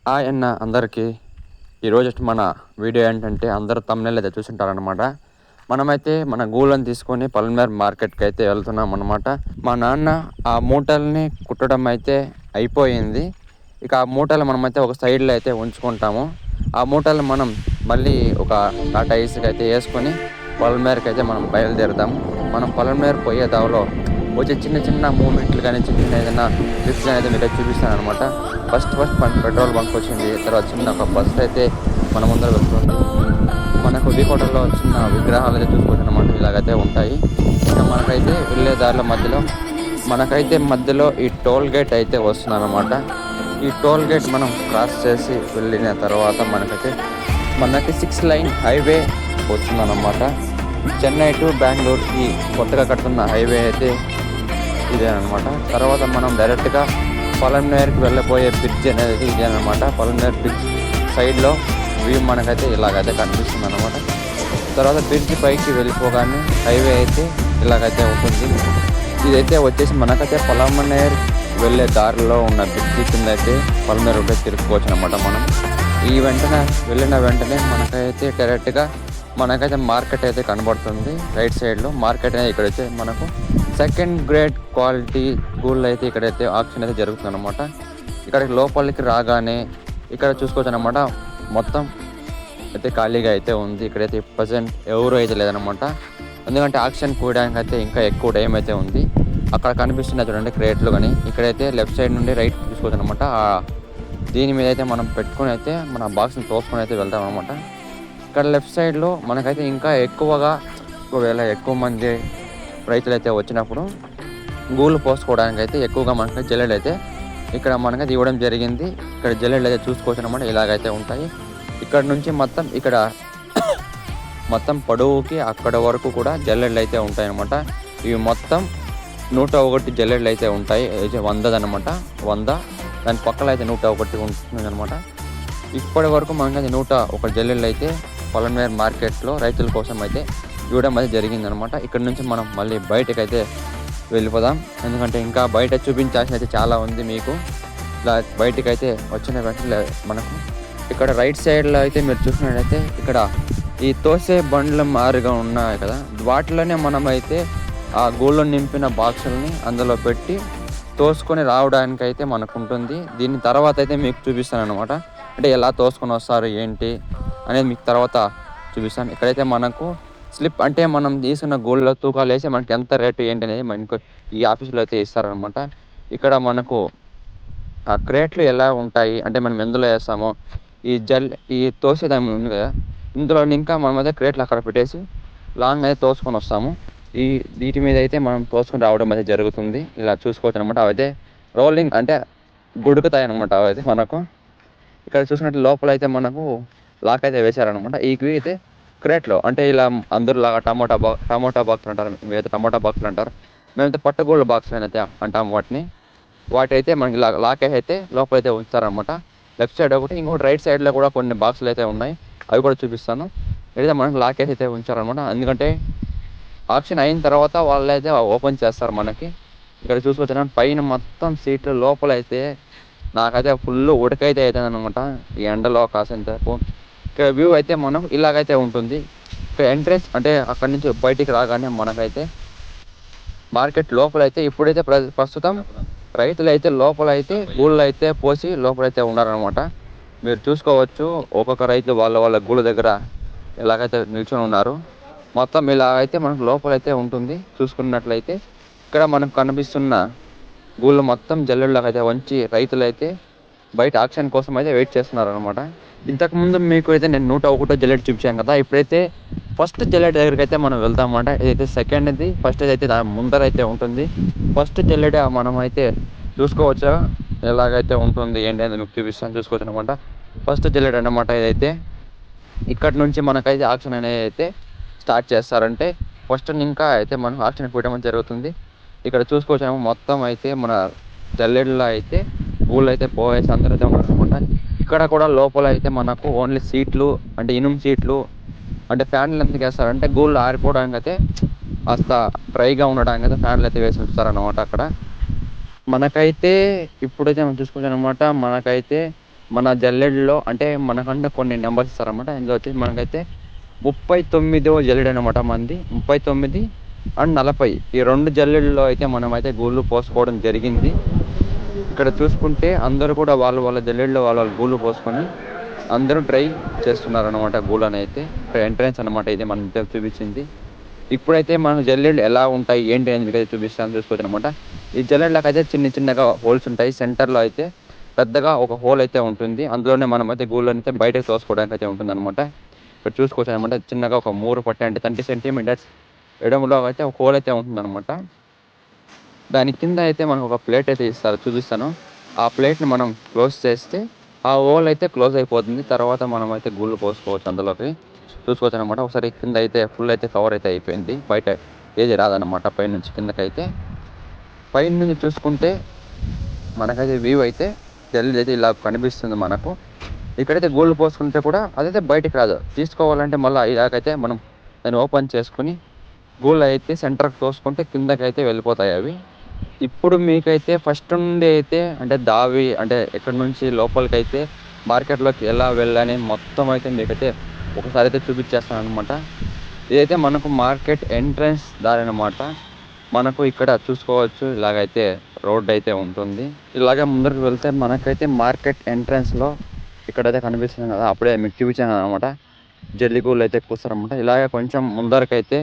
Hi అన్న అందరికీ. ఈరోజు మన వీడియో ఏంటంటే అందరూ తమ్ముళ్ళు అయితే చూసుంటారనమాట. మనమైతే మన గూళ్ళని తీసుకొని పల్మేర్ మార్కెట్కి అయితే వెళ్తున్నాం అనమాట. మా నాన్న ఆ మూటల్ని కుట్టడం అయితే అయిపోయింది. ఇక ఆ మూటలు మనమైతే ఒక సైడ్లో అయితే ఉంచుకుంటాము. ఆ మూటలు మనం మళ్ళీ ఒక టాటా ఏసీకి అయితే వేసుకొని పల్మేర్కి అయితే మనం బయలుదేరుతాము. మనం పల్మేర్ పోయే దావలో వచ్చే చిన్న చిన్న మూమెంట్లు కానీ చిన్న చిన్న ఏదైనా ట్రిప్స్ అనేది మీకు చూపిస్తాను అనమాట. ఫస్ట్ మన పెట్రోల్ బంక్ వచ్చింది. తర్వాత చిన్న ఒక బస్ అయితే మన ముందర వెళ్తుంది. మనకు హోటల్లో చిన్న విగ్రహాలు అయితే చూసుకోవచ్చు అనమాట. ఇలాగైతే ఉంటాయి. ఇంకా మనకైతే వెళ్ళే దారిలో మధ్యలో ఈ టోల్ గేట్ అయితే వస్తుందన్నమాట. ఈ టోల్ గేట్ మనం క్రాస్ చేసి వెళ్ళిన తర్వాత మనకి 6 లైన్ హైవే వస్తుందన్నమాట. చెన్నై టు బెంగళూరు ఈ కొత్తగా కడుతున్న హైవే అయితే ఇదే అనమాట. తర్వాత మనం డైరెక్ట్గా పలమనేరుకి వెళ్ళబోయే బ్రిడ్జ్ అనేది ఇదే అనమాట. పలమనేరు బ్రిడ్జ్ సైడ్లో వ్యూ మనకైతే ఇలాగైతే కనిపిస్తుంది అనమాట. తర్వాత బ్రిడ్జ్ పైకి వెళ్ళిపోగానే హైవే అయితే ఇలాగైతే ఉంటుంది. ఇదైతే వచ్చేసి మనకైతే పలమనేరు వెళ్ళే దారిలో ఉన్న బ్రిడ్జ్ కింద అయితే పలమనేరు ఉంటే తిరుక్కోవచ్చు అనమాట. మనం ఈ వెళ్ళిన వెంటనే మనకైతే డైరెక్ట్గా మార్కెట్ అయితే కనబడుతుంది. రైట్ సైడ్లో మార్కెట్ అనేది ఇక్కడ వచ్చే మనకు సెకండ్ గ్రేడ్ క్వాలిటీ గూళ్ళు అయితే ఇక్కడైతే ఆక్షన్ అయితే జరుగుతుంది అనమాట. ఇక్కడికి లోపలికి రాగానే ఇక్కడ చూసుకోవచ్చు అనమాట. మొత్తం అయితే ఖాళీగా అయితే ఉంది. ఇక్కడైతే ప్రజెంట్ ఎవరు అయితే లేదనమాట. ఎందుకంటే ఆక్షన్ కూయడానికి అయితే ఇంకా ఎక్కువ టైం అయితే ఉంది. అక్కడ కనిపిస్తున్నాయి చూడండి క్రేట్లు. కానీ ఇక్కడైతే లెఫ్ట్ సైడ్ నుండి రైట్ చూసుకోవచ్చు అనమాట. దీని మీద అయితే మనం పెట్టుకుని అయితే మన బాక్స్ని తోసుకొని అయితే వెళ్తాం అనమాట. ఇక్కడ లెఫ్ట్ సైడ్లో మనకైతే ఇంకా ఎక్కువగా ఒకవేళ ఎక్కువ మంది రైతులు అయితే వచ్చినప్పుడు గూళ్ళు పోసుకోవడానికి అయితే ఎక్కువగా మనకి జల్లెడలు అయితే ఇక్కడ మనకైతే ఇవ్వడం జరిగింది. ఇక్కడ జల్లెడలు అయితే చూసుకోవచ్చు అనమాట. ఇలాగైతే ఉంటాయి. ఇక్కడ నుంచి మొత్తం పొడవుకి అక్కడ వరకు కూడా జల్లెడలు అయితే ఉంటాయి అనమాట. ఇవి మొత్తం 101 జల్లెడలు అయితే ఉంటాయి. 100 అనమాట. 100 దాని పక్కన అయితే 101 ఉంటుంది అనమాట. ఇప్పటి వరకు మనకైతే 101 జల్లెడలు అయితే పలమనేరు మార్కెట్లో రైతుల కోసం అయితే ఇవ్వడం అయితే జరిగిందనమాట. ఇక్కడ నుంచి మనం మళ్ళీ బయటకు అయితే వెళ్ళిపోదాం. ఎందుకంటే ఇంకా బయట చూపించాల్సిన అయితే చాలా ఉంది మీకు. ఇలా బయటకు అయితే వచ్చిన వెంటనే మనకు ఇక్కడ రైట్ సైడ్లో అయితే మీరు చూసినట్టయితే ఇక్కడ ఈ తోసే బండ్లు మారుగా ఉన్నాయి కదా, వాటిలోనే మనమైతే ఆ గూళ్ళు నింపిన బాక్సులని అందులో పెట్టి తోసుకొని రావడానికి అయితే మనకు ఉంటుంది. దీని తర్వాత అయితే మీకు చూపిస్తాను అనమాట. అంటే ఎలా తోసుకొని వస్తారు ఏంటి అనేది మీకు తర్వాత చూపిస్తాను. ఇక్కడైతే మనకు స్లిప్ అంటే మనం తీసుకున్న గోల్డ్లో తూకాలు వేసి మనకి ఎంత రేటు ఏంటి అనేది మనకు ఈ ఆఫీసులో అయితే ఇస్తారనమాట. ఇక్కడ మనకు ఆ క్రేట్లు ఎలా ఉంటాయి అంటే మనం ఎందులో వేస్తామో ఈ తోసేదాన్ని ఉంది కదా, ఇందులో ఇంకా మనం అయితే క్రేట్లు అక్కడ పెట్టేసి లాంగ్ అయితే తోసుకొని వస్తాము. వీటి మీద అయితే మనం తోసుకొని రావడం అయితే జరుగుతుంది. ఇలా చూసుకోవచ్చు అనమాట. అవైతే రోలింగ్ అంటే గుడుకుతాయి అనమాట. అవైతే మనకు ఇక్కడ చూసినట్టు లోపల అయితే మనకు లాక్ అయితే వేశారనమాట. ఈ అయితే క్రేట్లో అంటే ఇలా అందరూ లాగా టమోటా బాక్స్ అంటారు, మేమైతే టమోటా బాక్సులు అంటారు, మేమైతే పట్టగోళ్ళ బాక్స్ అయితే అంటాము వాటి అయితే మనకి లాక్ అయితే లోపల అయితే ఉంచుతారనమాట. లెఫ్ట్ సైడ్ ఒకటి, ఇంకోటి రైట్ సైడ్లో కూడా కొన్ని బాక్సులు అయితే ఉన్నాయి. అవి కూడా చూపిస్తాను. అయితే మనకి లాక్ అయితే ఉంచారనమాట. ఎందుకంటే ఆప్షన్ అయిన తర్వాత వాళ్ళు అయితే ఓపెన్ చేస్తారు మనకి. ఇక్కడ చూసుకొచ్చిన పైన మొత్తం సీట్లు లోపల అయితే నాకైతే ఫుల్ ఉడకైతే అవుతుంది అనమాట. ఈ ఎండలో కాసేపు ఇక్కడ వ్యూ అయితే మనం ఇలాగైతే ఉంటుంది. ఇక్కడ ఎంట్రెన్స్ అంటే అక్కడి నుంచి బయటికి రాగానే మనకైతే మార్కెట్ లోపల అయితే ఇప్పుడైతే ప్రస్తుతం రైతులు అయితే లోపల అయితే గూళ్ళు అయితే పోసి లోపలైతే ఉన్నారనమాట. మీరు చూసుకోవచ్చు ఒక్కొక్క రైతు వాళ్ళ గూళ్ళ దగ్గర ఇలాగైతే నిల్చొని ఉన్నారు. మొత్తం ఇలాగైతే మనకు లోపలైతే ఉంటుంది. చూసుకున్నట్లయితే ఇక్కడ మనకు కనిపిస్తున్న గూళ్ళు మొత్తం జల్లెళ్ళకి అయితే వంచి రైతులు అయితే బయట ఆక్షన్ కోసం అయితే వెయిట్ చేస్తున్నారు అనమాట. ఇంతకుముందు మీకు అయితే నేను 101 జల్లెడ చూపించాను కదా. ఇప్పుడైతే ఫస్ట్ జల్లెడ దగ్గరికి అయితే మనం వెళ్తామన్నమాట. ఇదైతే సెకండ్ది, ఫస్ట్ అయితే దాని ముందర అయితే ఉంటుంది. ఫస్ట్ జల్లెడ మనం అయితే చూసుకోవచ్చు ఎలాగైతే ఉంటుంది ఏంటి అనేది మీకు చూపిస్తాను. చూసుకోవచ్చు అనమాట. ఫస్ట్ జల్లెడ అనమాట ఇదైతే. ఇక్కడ నుంచి మనకైతే ఆక్షన్ అనేది అయితే స్టార్ట్ చేస్తారంటే ఫస్ట్ ఇంకా అయితే మనం ఆక్షన్ పెట్టడం జరుగుతుంది. ఇక్కడ చూసుకోవచ్చు మొత్తం అయితే మన జల్లెడలో అయితే గూళ్ళు అయితే పోయేసి అందరూ అయితే ఉన్నారనమాట. ఇక్కడ కూడా లోపల అయితే మనకు ఓన్లీ సీట్లు అంటే ఇనుము సీట్లు అంటే ఫ్యాన్లు ఎందుకు వేస్తారంటే గూళ్ళు ఆరిపోవడానికి అయితే కాస్త డ్రైగా ఉండడానికి అయితే ఫ్యాన్లు అయితే వేసి ఉంచుతారనమాట. అక్కడ మనకైతే ఇప్పుడైతే మనం చూసుకోవచ్చు అనమాట. మనకైతే మన జల్లెడలో అంటే మనకంటే కొన్ని నెంబర్స్ ఇస్తారనమాట. ఇందులో వచ్చేసి మనకైతే 39వ జల్లెడ అనమాట మంది. 39 అండ్ 40 ఈ 2 జల్లెడలో అయితే మనమైతే గూళ్ళు పోసుకోవడం జరిగింది. ఇక్కడ చూసుకుంటే అందరూ కూడా వాళ్ళ జల్లెడలో వాళ్ళ గూళ్ళు పోసుకొని అందరూ ట్రై చేస్తున్నారనమాట గూళ్ళని అయితే. ఎంట్రన్స్ అనమాట ఇది మనం చూపించింది. ఇప్పుడైతే మన జల్లెడలు ఎలా ఉంటాయి ఏంటి అని మీకైతే చూపిస్తాను, చూసుకోవచ్చు అనమాట. ఈ జల్లెడలకు అయితే చిన్నగా హోల్స్ ఉంటాయి. సెంటర్లో అయితే పెద్దగా ఒక హోల్ అయితే ఉంటుంది. అందులోనే మనం అయితే గూళ్ళని అయితే బయటకు తోసుకోవడానికి అయితే ఉంటుంది అనమాట. ఇక్కడ చూసుకోవచ్చు అనమాట. చిన్నగా ఒక 3 పట్టే అంటే 30 సెంటీమీటర్స్ ఎడములో అయితే ఒక హోల్ అయితే ఉంటుంది అనమాట. దాని కింద అయితే మనకు ఒక ప్లేట్ అయితే ఇస్తారు, చూపిస్తాను. ఆ ప్లేట్ని మనం క్లోజ్ చేస్తే ఆ హోల్ అయితే క్లోజ్ అయిపోతుంది. తర్వాత మనం అయితే గూళ్ళు పోసుకోవచ్చు అందులోకి, చూసుకోవచ్చు అనమాట. ఒకసారి కింద అయితే ఫుల్ అయితే కవర్ అయితే అయిపోయింది. బయట ఏది రాదనమాట పైనుంచి కిందకైతే. పైన నుంచి చూసుకుంటే మనకైతే వ్యూ అయితే జల్లి అయితే ఇలా కనిపిస్తుంది మనకు. ఇక్కడైతే గూళ్ళు పోసుకుంటే కూడా అదైతే బయటకు రాదు. తీసుకోవాలంటే మళ్ళీ ఇలాగైతే మనం దాన్ని ఓపెన్ చేసుకుని గూళ్ళు అయితే సెంటర్కి తోసుకుంటే కిందకైతే వెళ్ళిపోతాయి అవి. ఇప్పుడు మీకైతే ఫస్ట్ నుండి అయితే అంటే దావి అంటే ఇక్కడ నుంచి లోపలికైతే మార్కెట్లోకి ఎలా వెళ్ళని మొత్తం అయితే మీకైతే ఒకసారి అయితే చూపించేస్తాను అనమాట. ఇదైతే మనకు మార్కెట్ ఎంట్రన్స్ దారి అనమాట. మనకు ఇక్కడ చూసుకోవచ్చు ఇలాగైతే రోడ్ అయితే ఉంటుంది. ఇలాగే ముందరికి వెళ్తే మనకైతే మార్కెట్ ఎంట్రన్స్లో ఇక్కడైతే కనిపిస్తుంది కదా, అప్పుడే మీకు చూపించాను అనమాట. జల్లిగూళ్ళు అయితే కూస్తారనమాట. ఇలాగే కొంచెం ముందరకైతే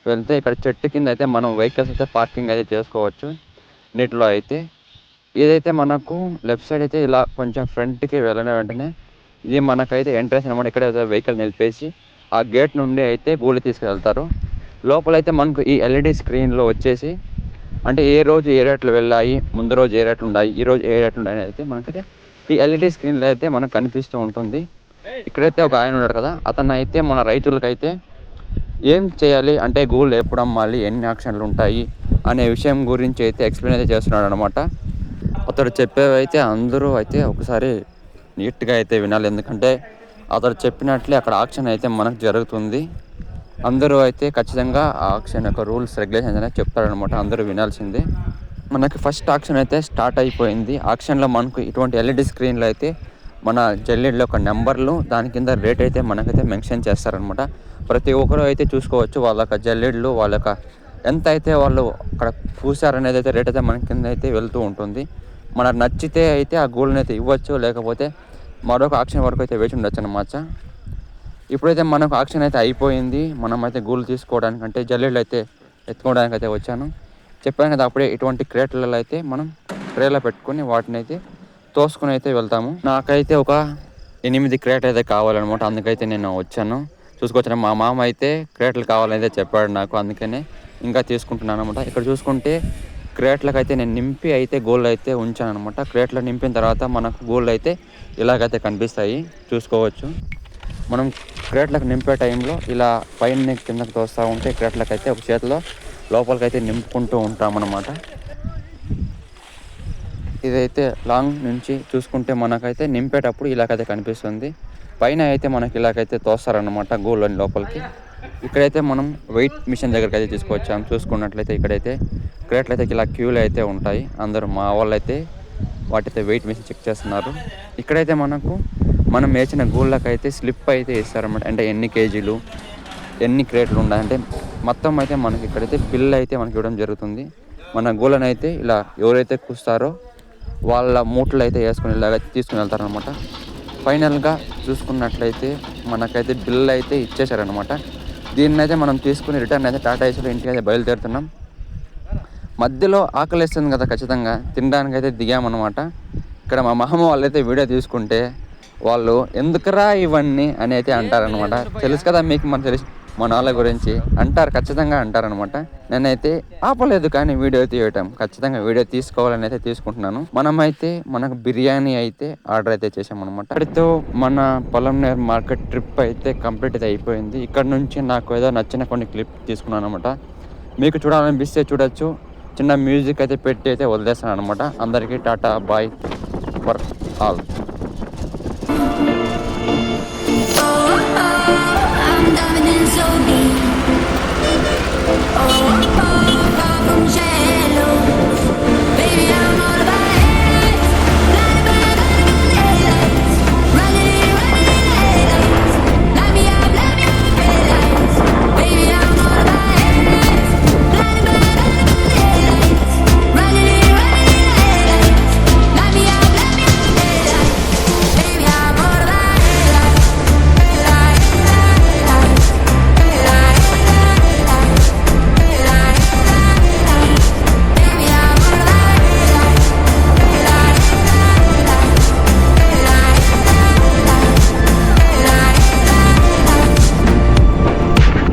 వెళ్తే ఇక్కడ చెట్టు కింద అయితే మనం వెహికల్స్ అయితే పార్కింగ్ అయితే చేసుకోవచ్చు నీటిలో అయితే. ఇదైతే మనకు లెఫ్ట్ సైడ్ అయితే ఇలా కొంచెం ఫ్రంట్కి వెళ్ళిన వెంటనే ఇది మనకైతే ఎంట్రన్స్ అనమాట. ఇక్కడ వెహికల్ నిలిపేసి ఆ గేట్ నుండి అయితే గూళ్ళు తీసుకెళ్తారు. లోపలైతే మనకు ఈ ఎల్ఈడి స్క్రీన్లో వచ్చేసి అంటే ఏ రోజు ఏ రేట్లు వెళ్ళాయి, ముందు రోజు ఏ రేట్లు ఉన్నాయి, ఈ రోజు ఏ రేట్లు ఉన్నాయి అయితే మనకైతే ఈ ఎల్ఈడి స్క్రీన్లో అయితే మనకు కనిపిస్తూ ఉంటుంది. ఇక్కడైతే ఒక ఆయన ఉన్నాడు కదా, అతను అయితే మన రైతులకైతే ఏం చేయాలి అంటే గూళ్ళు ఎప్పుడు అమ్మాలి, ఎన్ని ఆక్షన్లు ఉంటాయి అనే విషయం గురించి అయితే ఎక్స్ప్లెయిన్ అయితే చేస్తున్నాడు అనమాట. అతడు చెప్పేవైతే అందరూ అయితే ఒకసారి నీట్గా అయితే వినాలి. ఎందుకంటే అతడు చెప్పినట్లే అక్కడ ఆక్షన్ అయితే మనకు జరుగుతుంది. అందరూ అయితే ఖచ్చితంగా ఆ ఆక్షన్ యొక్క రూల్స్ రెగ్యులేషన్స్ అనేది చెప్తారనమాట. అందరూ వినాల్సిందే. మనకి ఫస్ట్ ఆక్షన్ అయితే స్టార్ట్ అయిపోయింది. ఆక్షన్లో మనకు ఇటువంటి ఎల్ఈడి స్క్రీన్లో అయితే మన జల్లెడలో ఒక నెంబర్లు దాని కింద రేట్ అయితే మనకైతే మెన్షన్ చేస్తారనమాట. ప్రతి ఒక్కరు అయితే చూసుకోవచ్చు వాళ్ళ యొక్క జల్లెడలు వాళ్ళ యొక్క ఎంత అయితే వాళ్ళు అక్కడ పూసారనేది అయితే రేట్ అయితే మన కింద అయితే వెళ్తూ ఉంటుంది. మనకు నచ్చితే అయితే ఆ గూళ్ళని అయితే ఇవ్వచ్చు, లేకపోతే మరొక ఆక్షన్ వరకు అయితే వేచి ఉండొచ్చు అన్నమాట. ఇప్పుడైతే మనకు ఆక్షన్ అయితే అయిపోయింది. మనం అయితే గూళ్ళు తీసుకోవడానికి అంటే జల్లెడలు అయితే ఎత్తుకోవడానికి అయితే వచ్చాను. చెప్పాను కదా అప్పుడే ఇటువంటి క్రేట్లలో అయితే మనం ట్రేలో పెట్టుకొని వాటిని అయితే తోసుకుని అయితే వెళ్తాము. నాకైతే ఒక 8 క్రేట్ అయితే కావాలన్నమాట. అందుకైతే నేను వచ్చాను. చూసుకోవచ్చు మా మామ అయితే క్రేట్లు కావాలైతే చెప్పాడు నాకు, అందుకనే ఇంకా తీసుకుంటున్నాను అనమాట. ఇక్కడ చూసుకుంటే క్రేట్లకు అయితే నేను నింపి అయితే గోల్డ్ అయితే ఉంచాను అనమాట. క్రేట్లో నింపిన తర్వాత మనకు గోల్డ్ అయితే ఇలాగైతే కనిపిస్తాయి, చూసుకోవచ్చు. మనం క్రేట్లకు నింపే టైంలో ఇలా పైన కిందకు తోస్తూ ఉంటే క్రేట్లకు అయితే ఒక చేతిలో లోపలికైతే నింపుకుంటూ ఉంటామన్నమాట. ఇదైతే లాంగ్ నుంచి చూసుకుంటే మనకైతే నింపేటప్పుడు ఇలాగైతే కనిపిస్తుంది. పైన అయితే మనకి ఇలాగైతే తోస్తారనమాట గోల్డ్ లోపలికి. ఇక్కడైతే మనం వెయిట్ మిషన్ దగ్గరికి అయితే తీసుకొచ్చాము. చూసుకున్నట్లయితే ఇక్కడైతే క్రేట్లు అయితే ఇలా క్యూలు అయితే ఉంటాయి. అందరూ మా వాళ్ళు అయితే వాటితో వెయిట్ మిషన్ చెక్ చేస్తున్నారు. ఇక్కడైతే మనం వేసిన గోళ్ళకైతే స్లిప్ అయితే ఇస్తారన్నమాట. అంటే ఎన్ని కేజీలు ఎన్ని క్రేట్లు ఉన్నాయంటే మొత్తం అయితే మనకి ఇక్కడైతే బిల్ అయితే మనకి ఇవ్వడం జరుగుతుంది. మన గోళ్ళని అయితే ఇలా ఎవరైతే కూస్తారో వాళ్ళ మూటలు అయితే వేసుకుని ఇలాగైతే తీసుకుని వెళ్తారనమాట. ఫైనల్గా చూసుకున్నట్లయితే మనకైతే బిల్ అయితే ఇచ్చేసారనమాట. దీన్ని అయితే మనం తీసుకుని రిటర్న్ అయితే టాటా ఏసీలో ఇంటికి అయితే బయలుదేరుతున్నాం. మధ్యలో ఆకలి వేస్తుంది కదా, ఖచ్చితంగా తినడానికి అయితే దిగామన్నమాట. ఇక్కడ మా మామ వాళ్ళైతే వీడియో తీసుకుంటే వాళ్ళు ఎందుకురా ఇవన్నీ అని అయితే అంటారనమాట. తెలుసు కదా మీకు, మన వాళ్ళ గురించి అంటారు, ఖచ్చితంగా అంటారనమాట. నేనైతే ఆపలేదు కానీ వీడియో తీయటం, ఖచ్చితంగా వీడియో తీసుకోవాలని అయితే తీసుకుంటున్నాను. మనకు బిర్యానీ అయితే ఆర్డర్ అయితే చేసామన్నమాట. ఇక్కడితో మన పొలంనేరు మార్కెట్ ట్రిప్ అయితే కంప్లీట్ అయితే అయిపోయింది. ఇక్కడ నుంచి నాకు ఏదో నచ్చిన కొన్ని క్లిప్ తీసుకున్నాను అనమాట. మీకు చూడాలనిపిస్తే చూడొచ్చు. చిన్న మ్యూజిక్ అయితే పెట్టి అయితే వదిలేస్తాను అనమాట. అందరికీ టాటా బాయ్ ఫర్ ఆల్.